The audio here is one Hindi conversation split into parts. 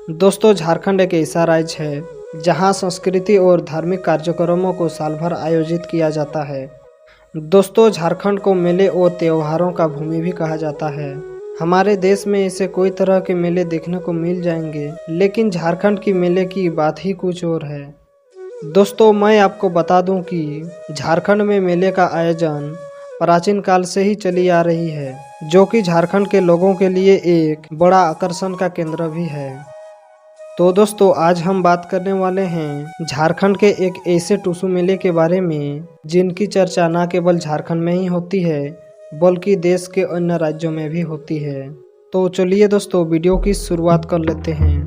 दोस्तों, झारखंड एक ऐसा राज्य है जहां संस्कृति और धार्मिक कार्यक्रमों को साल भर आयोजित किया जाता है। दोस्तों, झारखंड को मेले और त्योहारों का भूमि भी कहा जाता है। हमारे देश में ऐसे कोई तरह के मेले देखने को मिल जाएंगे, लेकिन झारखंड की मेले की बात ही कुछ और है। दोस्तों, मैं आपको बता दूं कि झारखंड में मेले का आयोजन प्राचीन काल से ही चली आ रही है, जो कि झारखंड के लोगों के लिए एक बड़ा आकर्षण का केंद्र भी है। तो दोस्तों, आज हम बात करने वाले हैं झारखंड के एक ऐसे टुसु मेले के बारे में जिनकी चर्चा न केवल झारखंड में ही होती है, बल्कि देश के अन्य राज्यों में भी होती है। तो चलिए दोस्तों, वीडियो की शुरुआत कर लेते हैं।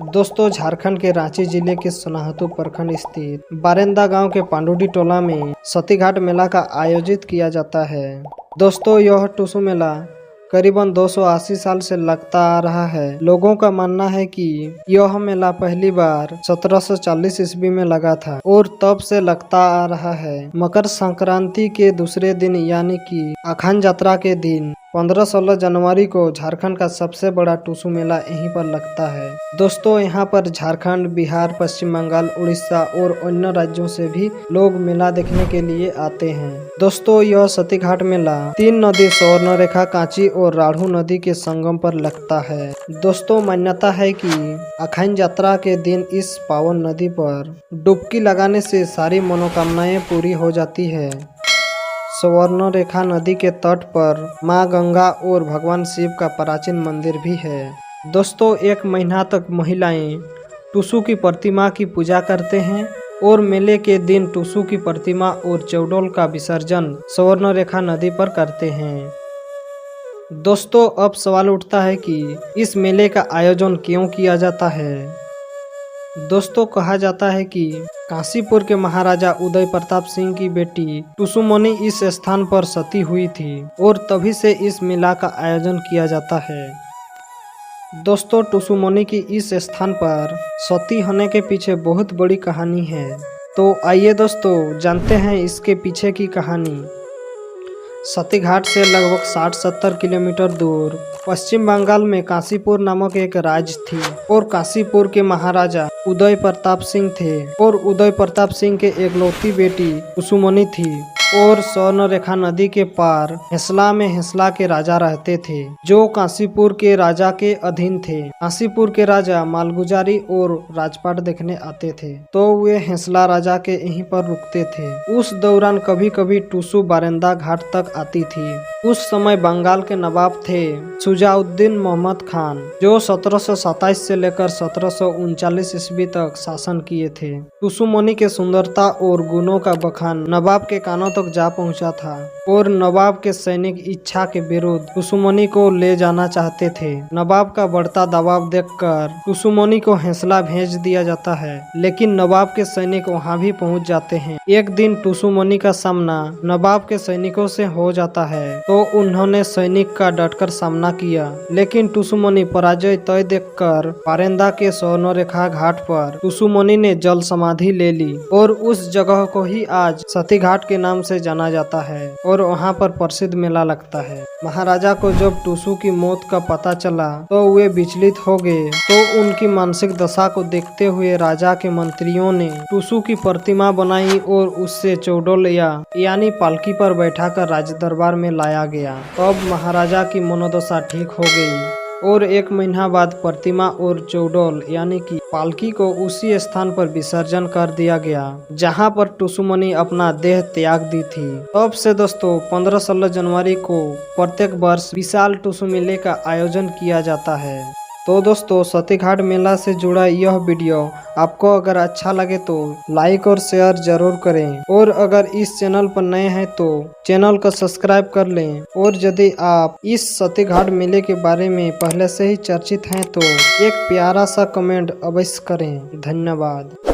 दोस्तों, झारखंड के रांची जिले के सोनाहतू प्रखंड स्थित बारेंदा गांव के पांडुडी टोला में सती घाट मेला का आयोजित किया जाता है। दोस्तों, यह टुसु मेला करीबन 280 साल से लगता आ रहा है। लोगों का मानना है कि यह मेला पहली बार 1740 ईस्वी में लगा था और तब से लगता आ रहा है। मकर संक्रांति के दूसरे दिन यानी कि अखान यात्रा के दिन 15-16 जनवरी को झारखंड का सबसे बड़ा टुसु मेला यहीं पर लगता है। दोस्तों, यहाँ पर झारखंड, बिहार, पश्चिम बंगाल, उड़ीसा और अन्य राज्यों से भी लोग मेला देखने के लिए आते हैं। दोस्तों, यह सती घाट मेला 3 नदी स्वर्णरेखा, कांची और राढ़ू नदी के संगम पर लगता है। दोस्तों, मान्यता है कि अखान यात्रा के दिन इस पावन नदी पर डुबकी लगाने से सारी मनोकामनाएं पूरी हो जाती है। स्वर्णरेखा नदी के तट पर मां गंगा और भगवान शिव का प्राचीन मंदिर भी है। दोस्तों, 1 महीना तक महिलाएं टुसु की प्रतिमा की पूजा करते हैं और मेले के दिन टुसु की प्रतिमा और चौडोल का विसर्जन स्वर्णरेखा नदी पर करते हैं। दोस्तों, अब सवाल उठता है कि इस मेले का आयोजन क्यों किया जाता है। दोस्तों, कहा जाता है कि काशीपुर के महाराजा उदय प्रताप सिंह की बेटी टुसुमणि इस स्थान पर सती हुई थी और तभी से इस मेला का आयोजन किया जाता है। दोस्तों, टुसुमणि की इस स्थान पर सती होने के पीछे बहुत बड़ी कहानी है। तो आइए दोस्तों, जानते हैं इसके पीछे की कहानी। सती घाट से लगभग 60-70 किलोमीटर दूर पश्चिम बंगाल में काशीपुर नामक एक राज्य थी और काशीपुर के महाराजा उदय प्रताप सिंह थे और उदय प्रताप सिंह के एकलौती बेटी टुसुमणि थी और स्वर्णरेखा नदी के पार हेसला में हेसला के राजा रहते थे, जो काशीपुर के राजा के अधीन थे। काशीपुर के राजा मालगुजारी और राजपाट देखने आते थे, तो वे हेसला राजा के यहीं पर रुकते थे। उस दौरान कभी कभी टुसु बारेंदा घाट तक आती थी। उस समय बंगाल के नवाब थे शुजाउद्दीन मोहम्मद खान, जो 1727 से लेकर 1739 ईस्वी तक शासन किए थे। टुसुमणि के सुंदरता और गुणों का बखान नवाब के कानों तक जा पहुंचा था और नवाब के सैनिक इच्छा के विरुद्ध टुसुमणि को ले जाना चाहते थे। नवाब का बढ़ता दबाव देखकर टुसुमणि को हेसला भेज दिया जाता है, लेकिन नवाब के सैनिक वहां भी पहुंच जाते हैं। एक दिन टुसुमणि का सामना नवाब के सैनिकों से हो जाता है, तो उन्होंने सैनिक का डटकर सामना किया, लेकिन टुसुमणि पराजय तय देखकर बारेंदा के स्वर्णरेखा घाट पर टुसुमणि ने जल समाधि ले ली और उस जगह को ही आज सती घाट के नाम से जाना जाता है और वहां पर प्रसिद्ध मेला लगता है। महाराजा को जब टुसु की मौत का पता चला तो वे विचलित हो गए, तो उनकी मानसिक दशा को देखते हुए राजा के मंत्रियों ने टुसु की प्रतिमा बनाई और उससे चौडोल यानी पालकी पर बैठाकर राज दरबार में लाया गया। तब महाराजा की मनोदशा ठीक हो गई और 1 महीना बाद प्रतिमा और चौडोल यानी कि पालकी को उसी स्थान पर विसर्जन कर दिया गया जहां पर टुसुमणि अपना देह त्याग दी थी। तब से दोस्तों 15-16 जनवरी को प्रत्येक वर्ष विशाल टुसु मेले का आयोजन किया जाता है। तो दोस्तों, सती घाट मेला से जुड़ा यह वीडियो आपको अगर अच्छा लगे तो लाइक और शेयर जरूर करें और अगर इस चैनल पर नए हैं तो चैनल को सब्सक्राइब कर लें। और यदि आप इस सती घाट मेले के बारे में पहले से ही चर्चित हैं तो एक प्यारा सा कमेंट अवश्य करें। धन्यवाद।